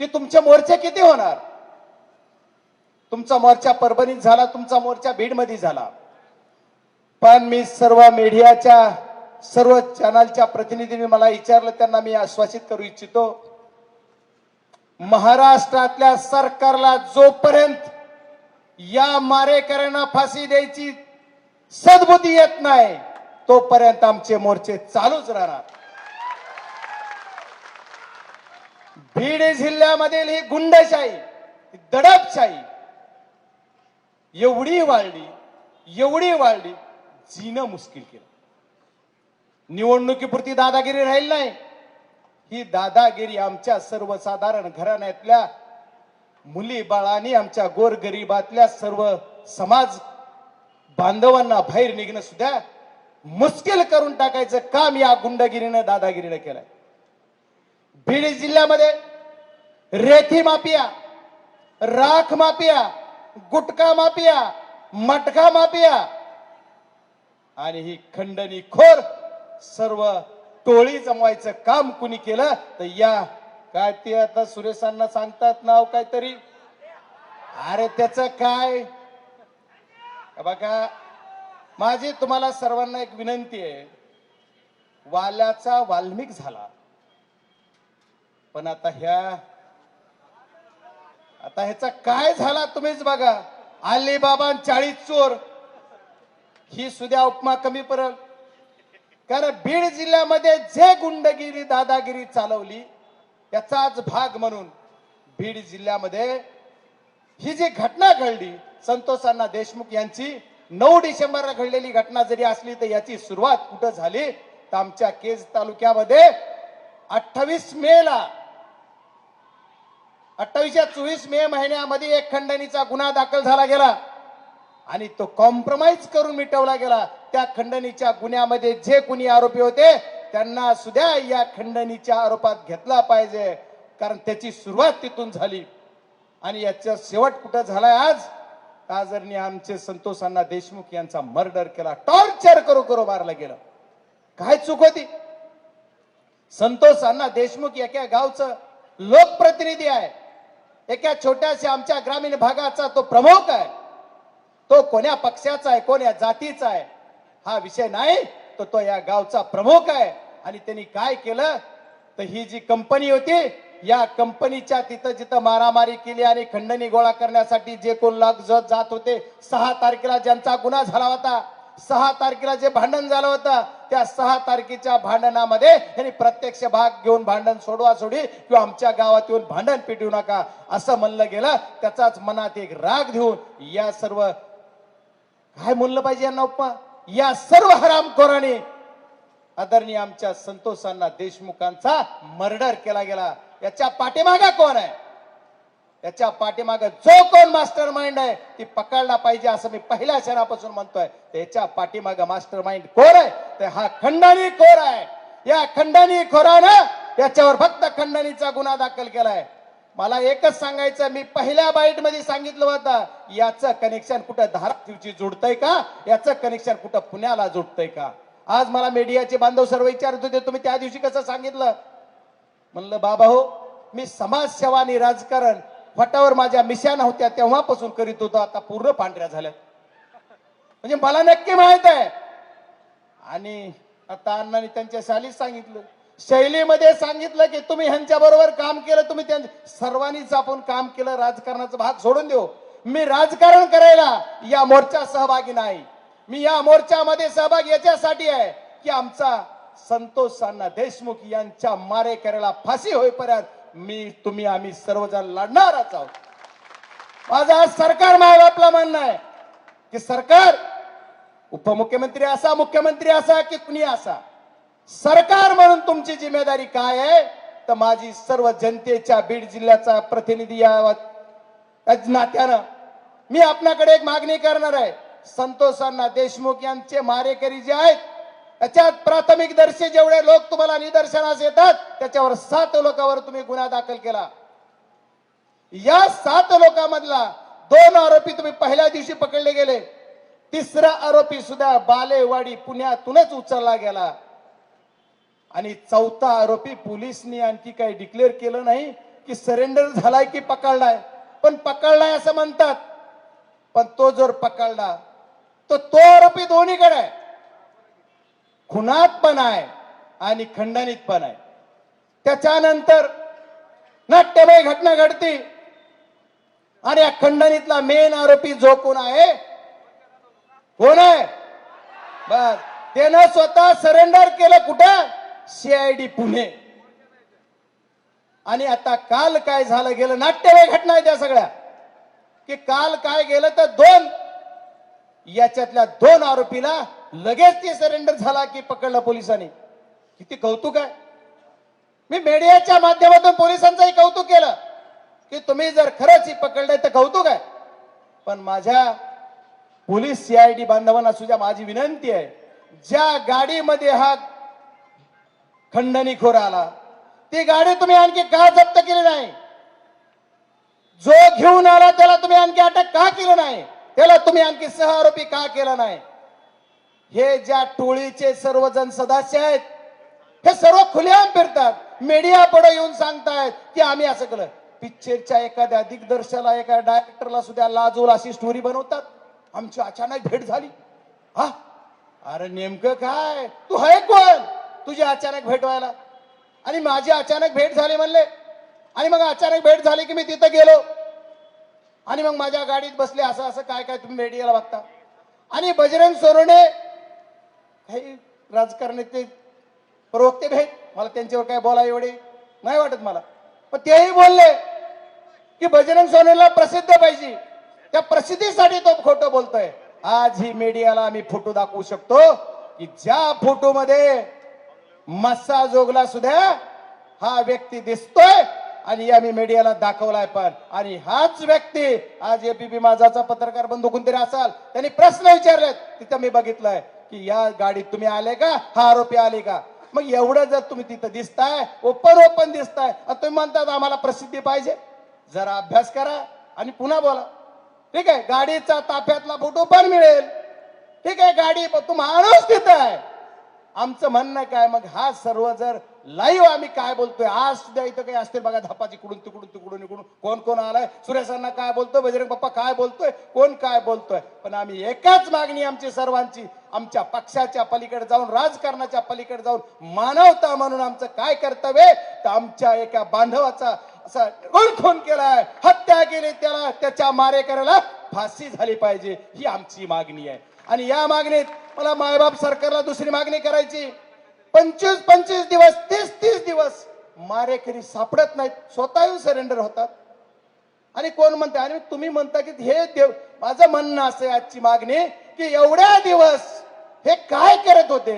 की तुमचे मोर्चे किती होणार? तुमचा मोर्चा परभणीत झाला, तुमचा मोर्चा बीडमध्ये झाला, पण मी सर्व मीडियाच्या सर्व चॅनलच्या प्रतिनिधींनी मला विचारलं, त्यांना मी आश्वासित करू इच्छितो, महाराष्ट्रातल्या सरकारला जोपर्यंत या मारेकऱ्यांना फाशी द्यायची सद्बुद्धी येत नाही तोपर्यंत आमचे मोर्चे चालूच राहणार. बीड जिल्ह्यामधील ही गुंडशाही, दडपशाही एवढी वाढली, जीणं मुश्किल केलं. निवडणुकीपुरती दादागिरी राहील नाही, ही दादागिरी आमच्या सर्वसाधारण घराण्यातल्या मुली बाळांनी, आमच्या गोरगरिबातल्या सर्व समाज बांधवांना बाहेर निघणं सुद्धा मुश्किल करून टाकायचं काम या गुंडगिरीनं दादागिरीनं केलंय. बीड जिल्ह्यामध्ये रेती माफिया, राख माफिया, गुटखा माफिया, मटका माफिया आणि ही खंडणी खोर सर्व टोळी जमवायचं काम कुणी केलं तर या काय ते आता सुरेशांना सांगतात नाव काहीतरी, अरे त्याचं काय. बघा, माझी तुम्हाला सर्वांना एक विनंती आहे, वाल्याचा वाल्मिक झाला, पण आता ह्याचा काय झाला तुम्हीच बघा. अलीबाबा 40 चोर ही सुद्धा उपमा कमी पडेल. कारण बीड जिल्ह्यामध्ये जे गुंडगिरी दादागिरी चालवली त्याचाच भाग म्हणून बीड जिल्ह्यामध्ये ही जी घटना घडली, संतोष अण्णा देशमुख यांची 9 डिसेंबरला घडलेली घटना जरी असली तर याची सुरुवात कुठं झाली तर आमच्या केज तालुक्यामध्ये 28 मेला 24 मे महिन्यामध्ये एक खंडणीचा गुन्हा दाखल झाला गेला आणि तो कॉम्प्रोमाइज करून मिटवला गेला. त्या खंडणीच्या गुन्ह्यामध्ये जे कुणी आरोपी होते त्यांना सुद्धा या खंडणीच्या आरोपात घेतला पाहिजे, कारण त्याची सुरुवात तिथून झाली. आणि याचा शेवट कुठं झालाय? आज आमचे संतोष अण्णा देशमुख यांचा मर्डर केला, टॉर्चर करू मारलं गेलं. काय चूक होती? संतोष अण्णा देशमुख एका गावचं लोकप्रतिनिधी आहे, एका छोट्याशा आमच्या ग्रामीण भागाचा तो प्रमुख आहे. तो कोण्या पक्षाचा आहे, कोण्या जातीचा आहे हा विषय नाही, तो या गावचा प्रमुख आहे. आणि त्यांनी काय केलं तर ही जी कंपनी होती, या कंपनीच्या जिथं मारामारी केली आणि खंडणी गोळा करण्यासाठी जे कोण लोक जात होते, 6 तारखेला ज्यांचा गुन्हा झाला होता, 6 तारखेला जे भांडण झालं होतं, त्या 6 तारखेच्या भांडणामध्ये यांनी प्रत्यक्ष भाग घेऊन भांडण सोडवा-सोडी किंवा आमच्या गावात येऊन भांडण पेटवू नका असं म्हणलं गेलं. त्याचाच मनात एक राग घेऊन या सर्व काय म्हणलं पाहिजे यांना उपमा, या सर्व हरामखोरांनी आदरणीय आमच्या संतोष अण्णा देशमुखांचा मर्डर केला गेला. याच्या पाठीमागे कोण आहे? याच्या पाठीमागे जो कोण मास्टर माइंड आहे ती पकडला पाहिजे असं मी पहिल्या क्षणापासून म्हणतोय. त्याच्या पाठीमागे मास्टर माइंड कोण आहे? तर हा खंडणी खोर आहे. या खंडणी खोरानं याच्यावर फक्त खंडणीचा गुन्हा दाखल केलाय. मला एकच सांगायचं, मी पहिल्या बाईट मध्ये सांगितलं होतं, याचं कनेक्शन कुठं धाराशिवची जोडतंय का, याचं कनेक्शन कुठं पुण्याला जोडतंय का. आज मला मीडियाचे बांधव सर्व विचारत होते, तुम्ही त्या दिवशी कसं सांगितलं? म्हणलं बाबा हो, मी समाजसेवा आणि राजकारण फटावर माझ्या मिशा नव्हत्या तेव्हापासून करीत होतो, आता पूर्ण पांढऱ्या झाल्यात. म्हणजे मला नक्की माहित आहे. आणि आता अण्णांनी त्यांच्या शैलीमध्ये सांगितलं की तुम्ही ह्यांच्या बरोबर काम केलं, तुम्ही सर्वांनीच आपण काम केलं, राजकारणाचा भाग सोडून देऊ. मी राजकारण करायला या मोर्चात सहभागी नाही. मी या मोर्चामध्ये सहभागी याच्यासाठी आहे की आमचा संतोष अण्णा देशमुख यांच्या मारेकऱ्याला फाशी होईपर्यंत आम्ही सर्वजण लढणारच आहोत. माझा सरकार मायबापला म्हणणं आहे की सरकार, उपमुख्यमंत्री असा, मुख्यमंत्री असा की कुणी असा, सरकार म्हणून तुमची जिम्मेदारी काय आहे? तर माझी सर्व जनतेच्या बीड जिल्ह्याचा प्रतिनिधी या नात्यानं मी आपल्याकडे एक मागणी करणार आहे. संतोष अण्णा देशमुख यांचे मारेकरी जे आहेत त्याच्यात प्राथमिक दर्शे जेवढे लोक तुम्हाला निदर्शनास येतात त्याच्यावर 7 लोकांवर तुम्ही गुन्हा दाखल केला. या 7 लोकांमधला 2 आरोपी तुम्ही पहिल्या दिवशी पकडले गेले. 3रा आरोपी सुद्धा बालेवाडी पुण्यातूनच उचलला गेला. आणि 4था आरोपी पोलिसांनी आणखी काही डिक्लेअर केलं नाही, की सरेंडर झालाय की पकडलाय, पण पकडलाय असं म्हणतात, पण तो जर पकडला तर तो आरोपी दोन्हीकडे आहे, खुनात पण आहे आणि खंडणीत पण आहे. त्याच्यानंतर नाट्यमय घटना घडती आणि या खंडणीतला मेन आरोपी जो कोण आहे, कोण आहे, बस त्यानं स्वतः सरेंडर केलं कुठं, सीआयडी पुणे. आणि आता काल काय झालं गेलं, नाट्यमय घटना आहे त्या सगळ्या, की काल काय गेलं तर याच्यातल्या दोन आरोपीला लगेच ते सरेंडर झाला की पकडलं पोलिसांनी. किती कौतुक आहे. मी मीडियाच्या माध्यमातून पोलिसांचंही कौतुक केलं की तुम्ही जर खरंच ही पकडलंय तर कौतुक आहे, पण माझ्या पोलीस सीआयडी बांधवांना सुद्धा माझी विनंती आहे, ज्या गाडीमध्ये हा खंडणीखोर आला ती गाडी तुम्ही आणखी का जप्त केली नाही, जो घेऊन आला त्याला तुम्ही आणखी अटक का केलं नाही, त्याला तुम्ही आणखी सह आरोपी का केला नाही. हे ज्या टोळीचे सर्वजण सदस्य आहेत हे सर्व खुलेआम फिरतात, मीडिया पुढे येऊन सांगतायत की आम्ही असं केलं. पिक्चरच्या एखाद्या दिग्दर्शकाला, एका डायरेक्टरला सुद्धा लाजवल अशी स्टोरी बनवतात, आमची अचानक भेट झाली. हा, अरे नेमकं काय, तू आहे कोण तुझी अचानक भेट व्हायला, आणि माझी अचानक भेट झाली म्हणले, आणि मग अचानक भेट झाली की मी तिथं गेलो आणि मग माझ्या गाडीत बसले, असं असं काय काय तुम्ही मीडियाला बघता. आणि बजरंग सोनवणे काही राजकारणाचे प्रवक्ते भेट, मला त्यांच्यावर काय बोला एवढे नाही वाटत मला, पण तेही बोलले की बजरंग सोनवणेला प्रसिद्ध पाहिजे, त्या प्रसिद्धीसाठी तो खोटं बोलतोय. आज ही मीडियाला आम्ही फोटो दाखवू शकतो की ज्या फोटो मध्ये मस्सा जोगला सुद्धा हा व्यक्ती दिसतोय आणि आम्ही मीडियाला दाखवलाय पण. आणि हाच व्यक्ती आज एबीपी माझाचा पत्रकार बंधू कोणतरी असाल, त्यांनी प्रश्न विचारलेत, तिथं मी बघितलंय की या गाडीत तुम्ही आले का, हा आरोपी आले का. मग एवढं जर तुम्ही तिथं दिसताय, ओपन दिसताय, तुम्ही म्हणतात आम्हाला प्रसिद्धी पाहिजे, जरा अभ्यास करा आणि पुन्हा बोला. ठीक आहे, गाडीचा ताफ्यातला फोटो पण मिळेल, ठीक आहे, गाडी तू माणूस तिथं आहे. आमचं म्हणणं काय, मग हा सर्व जर लाईव्ह आम्ही काय बोलतोय, आज सुद्धा इथं काही असते बघा धपाची कुडून तिकडून कोण कोण आलाय, सुरेशांना काय बोलतोय, बजरंग बाप्पा काय बोलतोय, कोण काय बोलतोय, पण आम्ही एकच मागणी आमची सर्वांची, आमच्या पक्षाच्या पलीकडे जाऊन, राजकारणाच्या पलीकडे जाऊन, मानवता म्हणून आमचं काय कर्तव्य, तर आमच्या एका बांधवाचा असा खून केलाय, हत्या केली, त्याला त्याच्या मारेकऱ्याला फाशी झाली पाहिजे, ही आमची मागणी आहे. आणि या मागणीत मला मायबाप सरकारला दुसरी मागणी करायची, 25-25 दिवस, 30-30 दिवस मारेकरी सापडत नाहीत, स्वतः येऊन सरेंडर होतात. आणि कोण म्हणते, आणि तुम्ही म्हणता की हे देव, माझं म्हणणं असं आजची मागणी की एवढ्या दिवस हे काय करत होते,